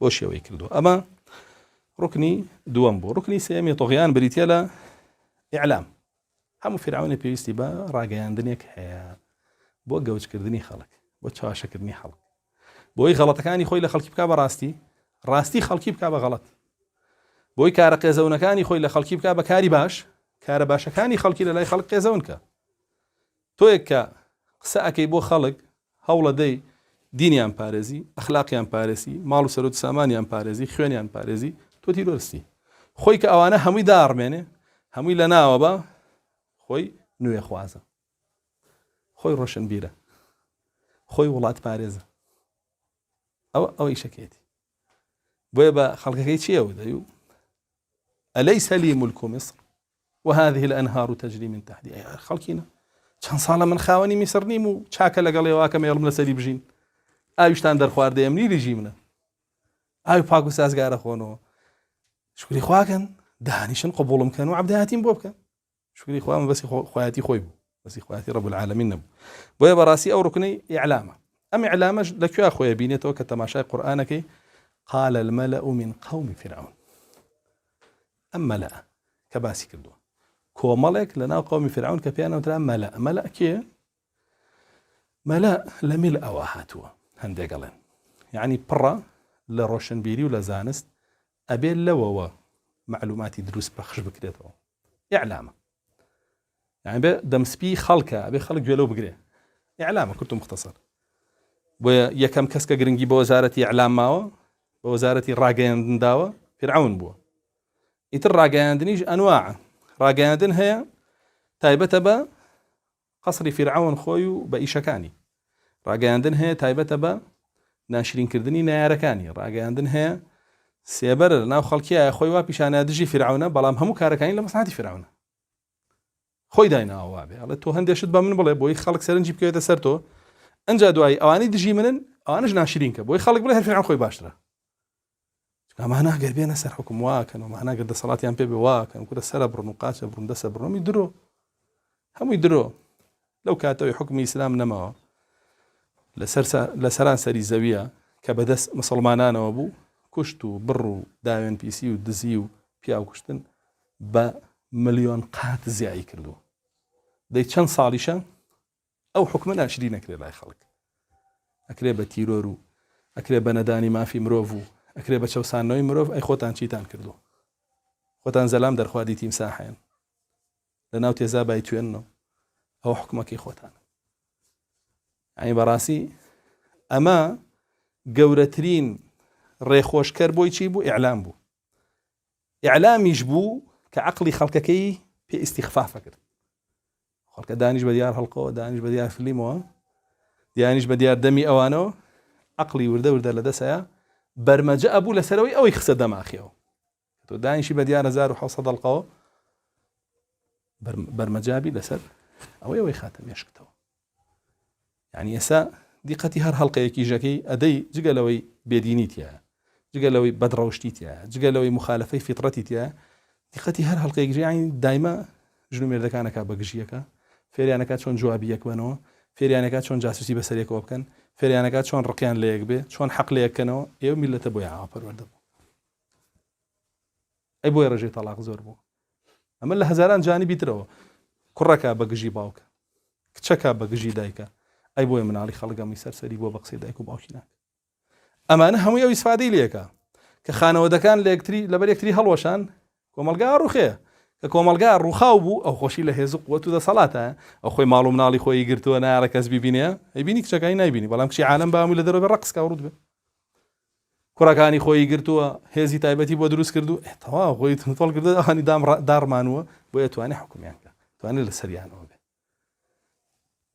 Speaker 1: بۆ شێوەی کردووە. ئەمە ڕوکنی دووەم بوو. ڕوکنی سێمی تۆغیان بریتە لە ئیعلام. هەموو فیرعەونێ پێویستی بە ڕاگەیاندنێک هەیە بۆ گەوجکردنی خەڵک، بۆ چاواشەکردنی خەڵک، بۆی غەڵەتەکانی خۆی لە خەڵکی بکا بە ڕاستی خەڵکی بکا بە غەڵەت، بۆی کارە قێزەونەکانی خۆی لە خەڵکی بکا بە کاری باش، کارە باشەکانی خەڵکی لە لای خەڵک قێزەون کە. تۆیەک کە قسە ئەکەی بۆ خەڵک هەوڵە دەی دینیان پارێزی، ئەخلاقیان پارێزی، ماڵ و سەرۆت سامانیان پارێزی، خوێنیان پارێزی، تۆ تیرۆرستی. خۆی کە ئەوانە هەمووی داڕمێنێ، هەمووی لە ناوە بە خۆی نوێ خوازە، خۆی ڕۆشنبیرە، خۆی وڵات پارێزە. ئەو ئیشەکێتی. بۆیە بە خەڵکەکەی چییە دەیو ئەلەیسە لی مولک مصر وهذه الأنهار تجري من تحتي. خەڵکینە چەند ساڵە من خاوەنی میسر نیم و چاکە لەگەڵێواکەم هێڵم لەسەری بژین، ئاویشتان دەرخواردە ئەمنی ریژی منە، ئاوی پاک و سازگارە خۆنەوە، شکری خواکەن دانیشن قبوڵم کەن و عەبدایەتیم بۆ بکەن. شکری خوا من بەسی خۆیەتی خۆی بوو، بەسی خۆیەتی ڕەب العالەمین نەبوو. بۆیە بەڕاستی ئەو ڕوکنەی ئیعلامە. ئەم ئیعلامەش لەکوێ خۆیە بینێتەوە کە تەماشای قورئانەکەی قال الملأ من قوم فرعون. ئەم مەلە کە باسی کردووە کۆمەڵێک لەناو قومی فرعون کە پێیان وترا مەلە کێ؟ مەلە لە میل ئەوە هاتووە، هەندێک گەڵێن یعنی پڕە لە ڕۆشنبیری و لە زانست ئەبێت لەوەوە معلوماتی دروست بەخش بکرێتەوە. ئیعلامە یعنی بێ دەمسپی خەڵکە ئەبێ خەڵک گوێ لەو بگرێ. ئیعلامە کورت و مختصر. بۆیە یەکەم کەس کە گرنگی بە وەزارەتی ئیعلام ماوە، بە وەزارەتی ڕاگەیاندن داوە، فرعون بووە. ئیتر ڕاگەیاندنیش ئەنواعە. ڕاگەیاندن هەیە تایبەتە بە قەسری فرعون خۆی و بە ئیشەکانی. ڕاگەیاندن هەیە تایبەتە بە ناشرینکردنی نایارەکانی. ڕاگەیاندن هەیە سێبەرە لەناو خەڵکیایە خۆی وا پیشانە دژی فرعونە، بەڵام هەموو کارەکانی لە مەسلحەتی فرعونە. خۆی دایناوە وابێ ئەڵێ تۆ هەندێشت بە من بڵێ بۆی خەڵک سەرنجی بکەوێتە سەر تۆ، ئەنجا دوایی ئەوانەی دژی منن ئەوانش ناشرین کە بۆی خەڵک بڵێ هەر فرعون خۆی باشترە. ئەمانە گەر بێنە سەر حکم واکەن و ئەمانە گەر دەسەڵاتیان پێ بێ واکەن و کورە سەرە بڕن و قاچە بڕن دەسە بڕۆمی درۆ، هەمووی درۆ. لەو کاتەوەی حکمی ئیسلام نەماوە لە سەران سەری زەویە کە بەدەست مسلمانانەوە بوو، کوشت و بڕ و داوێن پیسی و دزی و پیاو کوشتن بە ملیۆن قات زیایی کردووە. دەی چەند ساڵیشە ئەو حکمە ناشری نەکرێت لای خەڵک، ئەکرێ بە تیرۆر و ئەکرێ بە نەدانی مافی مرۆڤ و ئەکرێ بە چەوسانەوەی مرۆڤ. ئەی خۆتان چیتان کردو؟ خۆتان زەلام دەرخوادی تیمساحیان لە ناو تێزابای توێنەوە، ئەو حکومەکەی خۆتانە. ئەی بەڕاستی ئەمە گەورەترین ڕێخۆشکەر بۆی چی بوو؟ ئیعلام بوو. ئیعلامیش بوو کە عەقڵی خەڵکەکەی پێ ئیستیخفافە کرد. خەڵکە دانیش بە دیار هەڵقەوە، دانیش بە دیار فلیمەوە، دیانیش بە دیار دەمی ئەوانەوە، عەقڵی وردە وردە لە دەسەیە بەرمەجە ئەبوو لەسەرەوەی ئەوەی خسە دەماخیەوە. تۆ دانیشی بە دیار 1700 هەڵقەوە بەرمەجابی لەسەر ئەوەی خاتە مێشکتەوە. یعنی ئێستا دیقەتی هەر هەڵقەیەکی ژەکەی ئەدەی جگەلەوەی بێدینیتیە، جگەلەوەی بەدڕەوشتیتیە، جگەلەوەی مخالفەی فیتڕەتیتیە، دیقەتی هەر هەڵقەیەک ژیانی دایمە ژن و مێردەکانەکە بەگژیەکە، فێریانەکە چۆن جوابی یەک بنەوە، فێریانەکە چۆن جاسوسی بەسەرێکەوە بکەن، فێریانەکە چۆن ڕقیان لە یەک بێ، چۆن حەق لە یەکەنەوە. ئێوە میلەتە بۆی ئاوەپەروەردە بوو. ئەی بۆی ڕێژەی تەلاق زۆر بوو. ئەمە لە هەزاران جانیبی ترەوە. کوڕەکە بەگژی باوکە، کچەکە بەگژی دایکە. ئەی بۆیە مناڵی خەڵگەمی سەرسەری بۆ بە قسەی دایک و باوکی ناکە. ئەمانە هەمووی ئەو ئیسفادەی لێکە کە خانەوەدەکان لەبەر یەکتری هەڵوەشان کۆمەلگا ڕوخەیە، کە کۆمەلگا ڕووخاو بوو ئەو خۆشی لە هێز و قووەت و دەسەڵاتە، ئەو خۆی ماڵ و مناڵی خۆی گرتووە نایڕە کەس بیبینێ، ئەیبینی کچەکانی نایبینی، بەڵام کچی عالەم بەهەمووی لە دەرەوە ڕقس کاوڕوت بێ. کوڕەکانی خۆی گرتووە، هێزی تایبەتی بۆ دروست کردو، تەواو خۆی تۆڵ کردو، ئەوانی داڕمانوە بۆیە توانێ حکومیان کە، توانێت لە سەریانەوە بێ.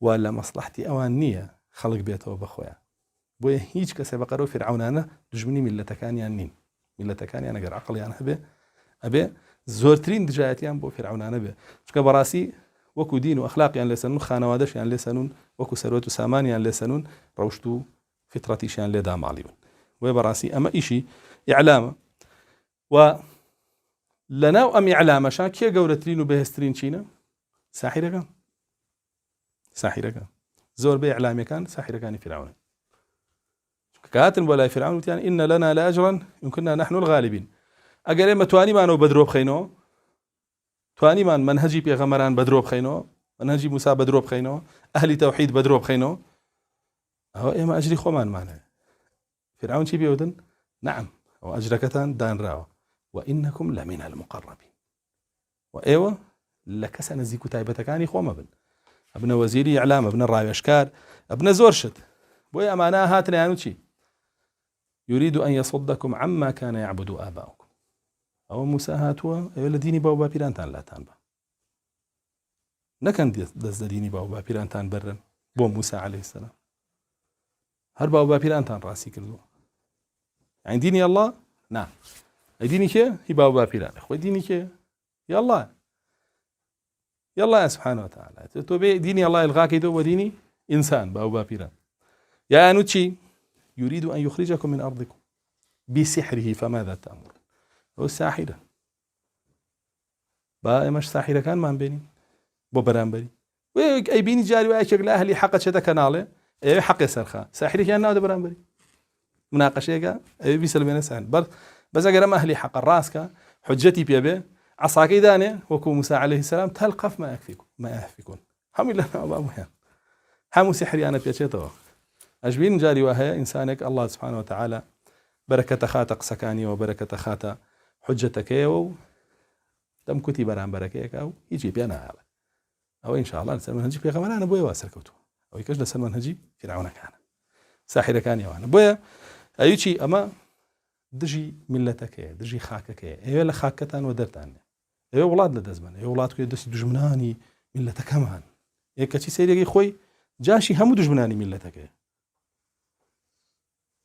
Speaker 1: وا لە مەسلحەتی ئەوان نییە خەڵک بێتەوە بەخۆیان. بۆیە هیچ کەسێ بەقەرەو فرعونانە دژمنی میلەتەکانیان نین. میلەتەکانیان ئەگەر عەقڵیان هەبێ ئەبێ زۆرترین دژایەتیان بۆ فرعونانە بێ، چونکە بەڕاستی وەکو دین و ئەخلاقیان لێسەنون، خانەوادەشیان لێسەنون، وەکو سەروەت و سامانیان لێسەنون، ڕەوشت و فیتڕەتیشیان لێدا ماڵی بن. بۆیە بەڕاستی ئەمە ئیشی ئیعلامە. و لەناو ئەم ئیعلامەشا کێ گەورەترین و بەهێزترین چینە؟ ساحیرەکان. ساحیرەکان زۆربەی ئیعلامیەکان ساحیرەکانی فرعونن. کاتن بۆ لای فرعون وتیان ئین لەنا لەئەجرەن ئین کنا نحن الغالبین. ئەگەر ئێمە توانیمانەوە بەدرۆ بخەینەوە، توانیمان منهەجی پێغەمبەران بەدرۆ بخەینەوە، منهەجی موسا بەدرۆ بخەینەوە، ئەهلی تەوحید بەدرۆ بخەینەوە، ئەوە ئێمە ئەجری خۆمانمانەوێ. فرعون چی پێوتن؟ نعم، ئەو ئەجرەکەتان دانراوە، وئینەکم لەمین المقەڕەبین، و ئێوە لە کەسە نزیک و تایبەتەکانی خۆمە بن، ئەبنە وەزیری ئیعلام، ئەبنە ڕاوێژکار، ئەبنە زۆر شت. بۆیە ئەمانە هاتنیان و چی يريد أن يصدكم عما كان يعبد آباؤكم ئەوە موسا هاتووە ئەوە لە دینی باو باپیرانتان لاتان بە نەکەن دەست لە دینی باو باپیرانتان بەرن بۆ موسا عليه السلام هەر باو باپیرانتان ڕاستی کردووە يعني ديني الله نعم ديني كي يبقى باپیران خو ديني كي يلا يا سبحانه وتعالى تو ديني الله الغاكي تو وديني انسان باو باپیران يا نوتشي يريد ان يخرجكم من ارضكم بسحره فماذا تأمر هو الساحرة با مش ساحرة كان ما بيني بو برانبري اي بيني جاري وايشك لاهلي حق شتا كناله اي حق سرخه ساحرة كان ناود برانبري مناقشه اي بيسل بين سان بس اگر ما اهلي حق الراسك حجتي بيبه عصاك دانه وكو موسى عليه السلام تلقف ما يكفيكم هم لله ابا هم سحري انا بيتشتو اجبين جاري وهي انسانك الله سبحانه وتعالى بركه خاتق سكاني وبركه خاتا حجتك يو دم كتي بران بركيك او يجي بيانا على او ان شاء الله نسال منهجي في غمر انا بويا واسر كوتو او يكش لسال منهجي فرعون كان ساحر كان يوانا بويا ايوشي اما دجي ملتك دجي خاكك ايوه لخاكتان ودرتان ايوه ولاد لدزمن ايوه ولاد كو دس دجمناني ملتك كمان اي كتي سيري خوي جاشي هم دجمناني ملتك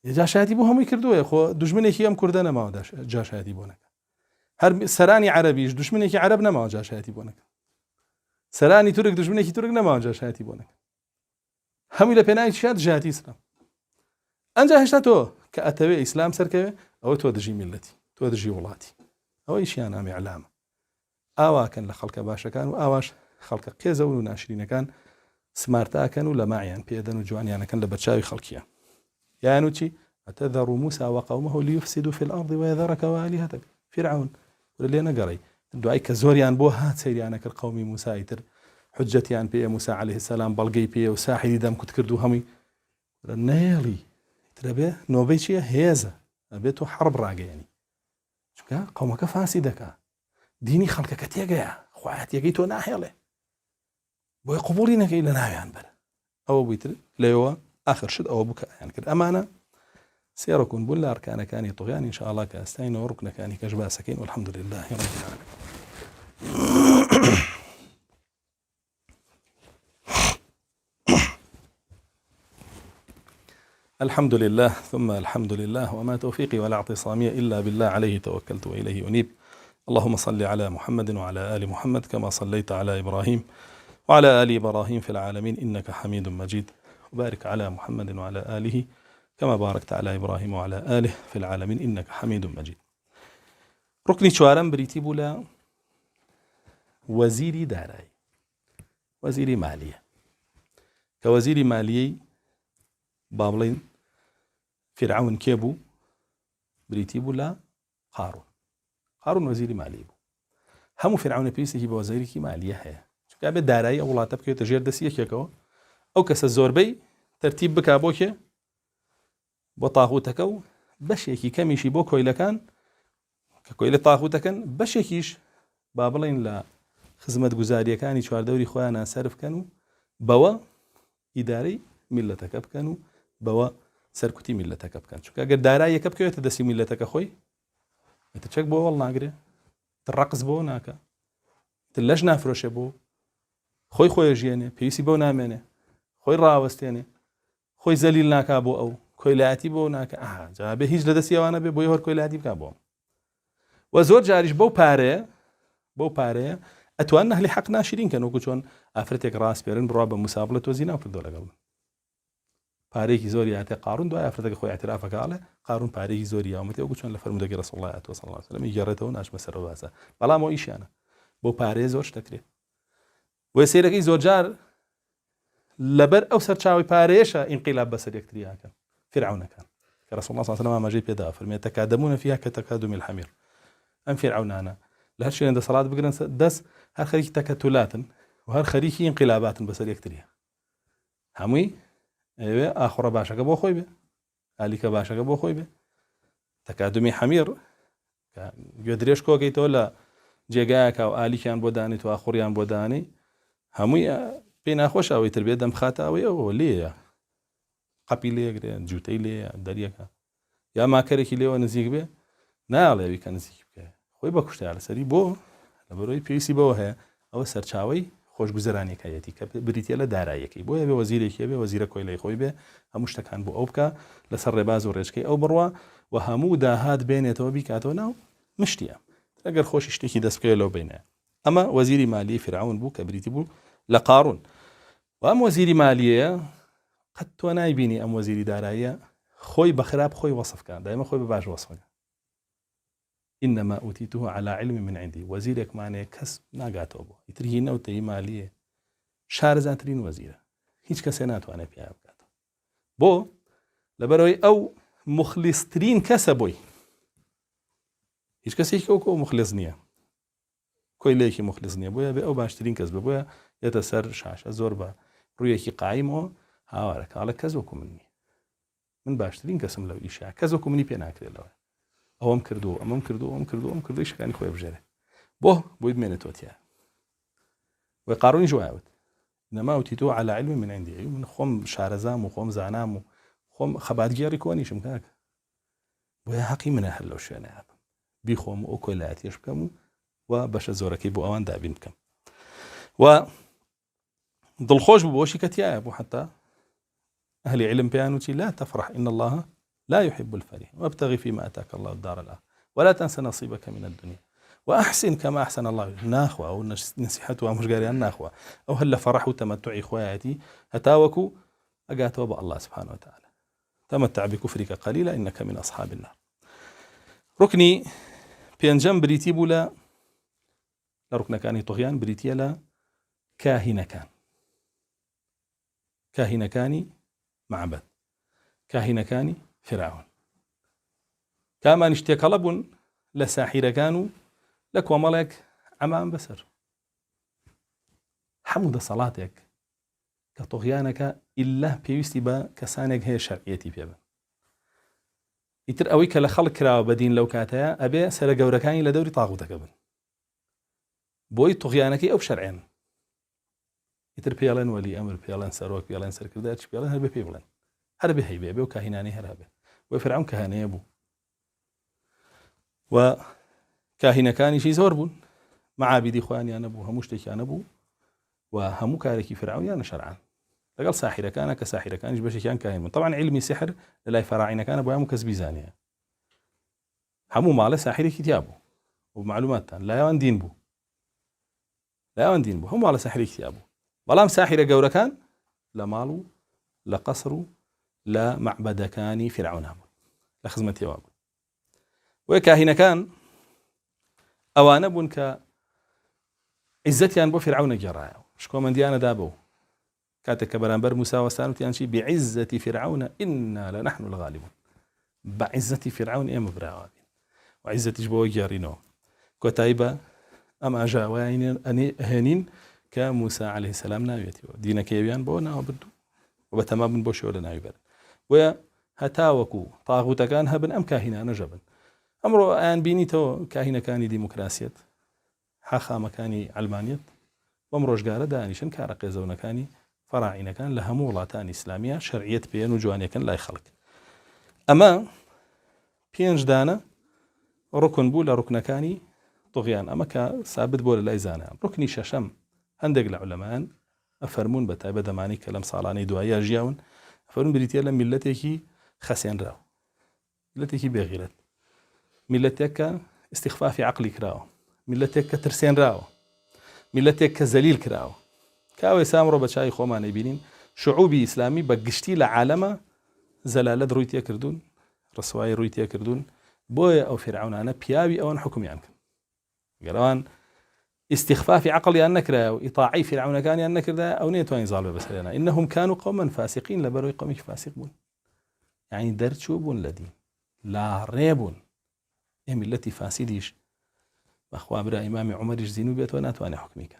Speaker 1: جاشاتی بۆ هەمووی کردووە خۆ دژمنێکی ئەم کوردە نەماوە جاشاتی بۆ نەکە هەر سەرانی عەرەبیش دژمنێکی عەرەب نەماوە جاشاتی بۆ نەکە سەرانی تورک دژمنێکی تورک نەماوە جاشاتی بۆ نەکە هەمووی لە پێناوی شات ژاتی ئیسلام ئەنجا هێشتا تۆ کە ئەتەوێ ئیسلام سەرکەوێ ئەوە تۆ دژی میلەتی تۆ دژی وڵاتی ئەوە ئیشیان ئەم ئیعلامە ئاواکەن لە خەڵکە باشەکان و ئاواش خەڵکە قێزەون و ناشرینەکان سمارتاکەن و لە ماعیان پێدەن و جوانیانەکەن لە بەرچاوی خەڵکیە يانوتي أتذر موسى وقومه ليفسدوا في الأرض ويذرك وآلهتك فرعون ولي أنا قري دعاء كزوريان بو هات سيريانا كالقوم موسى يتر حجتيان بي موسى عليه السلام بلقي بي وساحل دام كنت كردو همي نيلي تربي نوبيتشي هيزة أبيتو حرب راقة يعني شو قومك فاسدك ديني خلقك تيجا خوات يجيتو ناحيله بو قبولينك إلى ناحيان بر أو بيتر ليوا آخر شد أو بكاء يعني كده أمانة سيركن بولا أركان كاني طغيان إن شاء الله كأستين وركن كاني كجباء سكين والحمد لله رب العالمين. الحمد لله ثم الحمد لله وما توفيقي ولا اعتصامي إلا بالله عليه توكلت وإليه أنيب. اللهم صل على محمد وعلى آل محمد كما صليت على إبراهيم وعلى آل إبراهيم في العالمين إنك حميد مجيد. وبارك على محمد وعلى آله كما باركت على إبراهيم وعلى آله في العالمين إنك حميد مجيد. ركني چوارم بريتي بولا وزيري داراي وزيري مالية كوزيري مالية بابلين فرعون كيبو بريتي بولا قارون وزيري مالية بو همو فرعون بيسي بوزيري كي مالية هي شو كابه داراي أولا تبكي تجير دسية كيكو أو كس الزوربي ترتيب بكابوكي بطاغوتكو بشيكي كميشي بو كويلكان ككويل طاغوتكن بشيكيش بابلين لا خزمة جزارية كاني شوار دوري خوانا سرف كانوا بوا إداري ملتك بكانوا بوا سركتي ملتك بكان شو كأجر داراي كبكيو تدسي ملتك أخوي أنت تشك بو والله ناقري ترقص بو ناكا تلاش نافروش بو خوي جيني بيسي بو نامنه خوي راوستينه خوي زليل ناكا بو أو كويلاتي بو ناكا جابه هیچ لدسي وانا بو يهور كويلاتي بكابو وزور جاريش بو باري أتوانه لحق ناشرين كانوا كوشون أفرتك راس بيرن براب مسابلة وزينا وكردوا لقبل باريكي زوري يعطي قارون دو أفرتك خوي اعترافك على قارون باريكي زوري يومتي وكوشون لفرمودك رسول الله صلى الله عليه وسلم يجرته وناش مسر واسا بلا مو إيش أنا بو باري زورش تكري ويسيرك زور جار لبر أو سرچاوي باريشا انقلاب بسر يكتريها كان فرعون كان كرسول الله صلى الله عليه وسلم ما جيب يدا فرمي يتكادمون فيها كتكادم الحمير أم فرعون أنا لهالشيء عند صلاة بقرن دس هر خريج تكتلات وهر خريج انقلابات بسر يكتريها هموي أيوة آخر باشا قبو خوي به عليك باشا قبو خوي به تكادمي حمير يدريش كوكي تولا جيجاك أو آلي كان بوداني تو آخريان بوداني هموي بين أخوش أو يتربية دم خاتا أو ليه قەپی لێگرێ جوتەی لێ دەریەکە یا ماکەرێکی لێوە نزیک بێ ناڵێوی کە نزیک بکە خۆی بە کوشتە لەسەری بۆ لەبەرەوەی پێویستی بەوە هەیە ئەوە سەرچاوی خۆشگوزەرانێکایەتی کە بریتە لە داراییەکەی بۆیە بێ وەزیرێکی بێ وەزیرە کۆیلەی خۆی بێ هەموو شتەکان بۆ ئەو بکە لەسەر ڕێباز و ڕێچکەی ئەو بڕوە و هەموو داهات بێنێتەوە بیکاتەوە ناو مشتیە ئەگەر خۆشی شتێکی دەست بکەوێت لەو بینە ئەمە وەزیری مالی فرعون بوو کە بریتی بوو لە قارون و ئەم وەزیری مالیەیە قەت تۆ نایبینی ئەم وەزیری داراییە خۆی بەخراپ خۆی وەصفکە دایمە خۆی بە باش وەصفەکە إنما أوتيته على علم من عندي وزيرك معناه كسب ناقاته بو يترهي نوتي مالية شارزاترين وزيرة هيج كسنات وأنا فيها بقاته بو لبروي أو مخلصترين كسبوي هيج كسي كوكو مخلصنية كوي ليكي مخلصنية بويا أو باشترين كسب بويا يتسر شاشة زوربا رويكي قايمو هاوارك على كزوكو مني من باشترين كسم لو إيشا كزوكو مني بيناكري لو ئەوەم کردو ئەمەم کردو شکانی خۆی بژێرێ بۆ بۆی بمێنێتەوە وی قارونی ژوایوت إنما أوتيته على علم من عندي من خۆم شارەزام و خۆم زانام و خۆم خەباتگێڕی کۆنیشم کاکە بۆیە حەقی منە هەر لەو شوێنە هاتم بیخۆم و ئەو کۆلایەتیش بکەم و بەشە زۆرەکەی بۆ ئەوان دابین بکەم و دڵخۆش بوو بۆشی کە تایە بوو حتا ئەهلی علم پێیان وتی لا تفرح إن الله لا يحب الفرح وابتغي فيما أتاك الله الدار الآخرة ولا تنس نصيبك من الدنيا وأحسن كما أحسن الله ناخوة أو نصيحته مش قاريان ناخوة أو هلا فرح وتمتعي خواتي هتاوكو أقاتوا بأ الله سبحانه وتعالى تمتع بكفرك قليلا إنك من أصحاب النار ركني بينجم بريتي بولا لركن كان طغيان بريتي لا كاهن كاني معبد كاهن كاني فرعون كما نشتي قلب لساحر كانوا لك وملك عمان بسر حمد صلاتك كطغيانك إلا بيوستي با كسانك هي شرعيتي بيبا يتر أويك لخلق كراو بدين لو كاتايا أبي سر قوركاني لدوري طاغوتك بن بوي طغيانك أو شرعين يتر بيالان ولي أمر بيالان سروك بيالان سر كرداتش بيالان هربي بيبلان هربي هيبي أبي وكاهناني هربي وفرعون كهاني أبو وكاهن كاني شي زوربون معابدي خواني أنا أبو هموشتك أنا أبو وهمو كاركي فرعون أنا شرعان لقال ساحرة كان كساحرة كان يجبش كان كاهن طبعا علمي سحر لا فراعين كان أبو همو كسبي زانية همو ماله ساحرة كتابه وبمعلومات لا يوان دين بو هم ماله ساحرة كتابه بلام ساحرة قورة كان لا مالو لا قصرو لا معبد كاني فرعون هبو لا خزمة يوابو وكاهن كان أوان بون كعزتيان بو فرعون جرايا شكو من ديانا دابو كاتك برانبر موسى وسانوتيان شي بعزة فرعون إنا لنحن الغالبون بعزة فرعون إيه مبراوابين وعزة جبو جارينو كتايبة أما جاوين أهانين كموسى عليه السلام ناويتي دينا كيبيان بو ناو بدو وبتمام بو شو لناوي برد وهتاوكو طاغوت كان هبن أم كاهنا نجبن أمرو آن بينيتو كاهنا كاني ديمقراسية حاخا مكاني علمانية ومروش قارة دانيشن كارق يزونا كاني فراعين كان لها مولاتان إسلامية شرعية بيان وجوانية كان لا يخلق أما بينج دانا ركن بولا ركن كاني طغيان أما كسابد بولا لا يزانا ركني ششم هندق العلماء أفرمون بتايبة دماني كلام صالاني دعايا جياون أفرمون بريتيا لملتك خسين راو ملتك بغيرت ملتك استخفاف عقلك راو ملتك ترسين راو ملتك زليل كراو كاوي سامرو بشاي خوما نبينين شعوبي إسلامي بقشتي لعالم زلالة رويتيا كردون رسواي رويتيا كردون بويا أو فرعون أنا بيابي أو حكمي عنك قالوان استخفاف عقلي أنك راو إطاعي فرعون كان أنك ذا أو نيتواني ظالبة بس لنا إنهم كانوا قوما فاسقين لبروي قومي فاسقون يعني درتشوبون لدين لا ريبون التي فاسديش أخوة برا إمام عمر يجزينو بيت وناتواني حكميك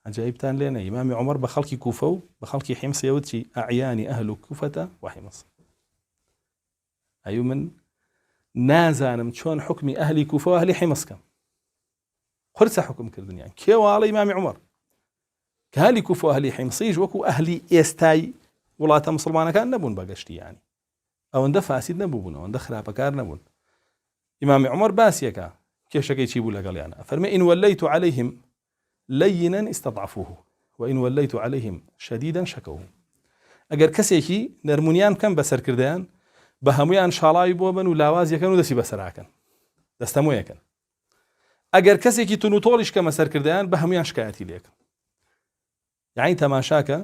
Speaker 1: عجائبتان لنا إمام عمر بخلق كوفة بخلق حمص يوتي أعياني أهل كوفة وحمص أيو من نازانم شون حكمي أهل كوفة وأهل حمص كم خرسة حكم كردن يعني كيو على إمام عمر كهالي كوفة وأهل حمصيج وكو أهل إستاي وڵاتە مسلمانەکان نەبوون بەگەشتی یانی ئەوەندە فاسید نەبوون ئەوەندە خراپەکار نەبوون. ئیمامی عومەر باسیەکە کێشەکەی چی بوو لەگەڵیانە فەرمێ ئین وەلەیت عەلەیهم لەینا استضعفوه وئین وەلەیت عەلەیهم شەدیدەن شەکەوه. ئەگەر کەسێکی نەرمونیان بکەم بەسەرکردیان بە هەمویان شاڵاوی بۆ بن و لاوازیەکەن و دەستی بەسەراکەن دەستەمۆیەکەن. ئەگەر کەسێکی تون و تۆڵیش کەمە سەرکردیان بە هەمویان شکایەتی لێکن. یعنی تەماشاکە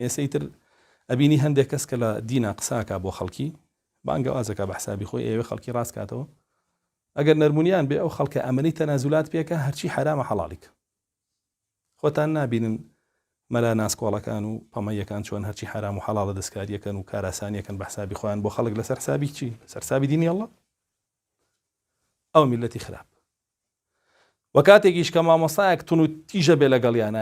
Speaker 1: ئێسەیتر ئەبینی هەندێک کەس کە لە دینە قساکە بۆ خەڵکی بانگەوازەکە بە حسابی خۆی ئێوە خەڵکی ڕاست کاتەوە ئەگەر نەرمونیان بێ ئەو خەڵکە ئەمەی تەنازولات پێکە هەرچی حرامە حەڵالیک. خۆتان نابینن مەلا ناسکۆڵەکان و پەمەیەکان چۆن هەرچی حرام و حەڵاڵە دەستکاریەکەن و کاراسانیەکەن بە حسابی خۆیان بۆ خەڵک لەسەر حسابی چی؟ لەسەر حسابی دینی ئەڵڵا. ئەو میلەتی خراپ. وە کاتێکیش کە مامۆستایەک تون و تیژە بێ لەگەڵیانە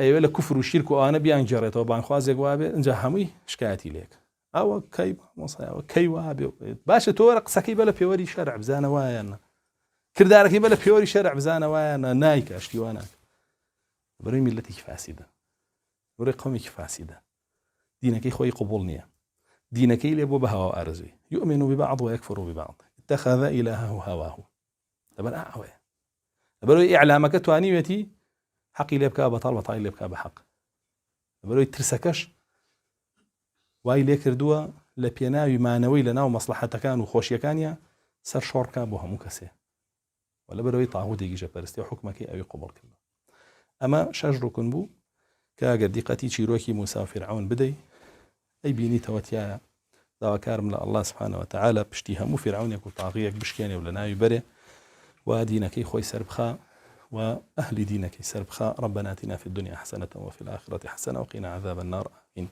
Speaker 1: ئەوێ لە کوفر و شیرک و ئەوانە بیان گێڕێتەوە بانخوازێک وابێ اینجا هەمووی شکایەتی لێک. ئەوە کەی مامۆستایەوە کەی وابێ باشە تۆ وەرە قسەکەی بە لە پێوەری شەرع بزانە وایەنە کردارەکەی بە لە پێوەری شەرع بزانە وایەنە نایکە شتیوانە بەڕێی میلەتێکی فاسیدە بەڕێی قەومێکی فاسیدە دینەکەی خۆی قبوڵ نییە دینەکەی لێ بۆ بە هەوا ئارزوی يؤمن ببعض ويكفر ببعض اتخذ إلهه هواه لەبەر ئەوەیە لەبەرەوەی ئیعلامەکە توانیوێتی حەقی لێ بکا بەتاڵ بەتاڵی لێ بکا بە حەق لەبەرەوەی ترسەکەش وای لێ کردووە لە پێناوی مانەوەی لە ناو مەسلحەتەکان و خۆشیەکانیە سەر شۆڕکا بۆ هەموو کەسێ و لەبەرەوەی تاغوتێکی ژەپەرستی و حکومەکەی ئەوی قوبڵ کردن. ئەمە شەش ڕوکن بوو کە ئەگەر دیقەتی چیرۆکی موسا و فیرعون بدەی ئەی بینیتەوە تایە داواکارم لە الله سبحانه وتعالى پشتی هەموو فیرعونێک و تاغیەک بشکێنێ و لە ناوی بەرێ و دینەکەی خۆی سەربخا وأهل دينك سربخاء. ربنا آتنا في الدنيا حسنة وفي الآخرة حسنة وقنا عذاب النار. آمين.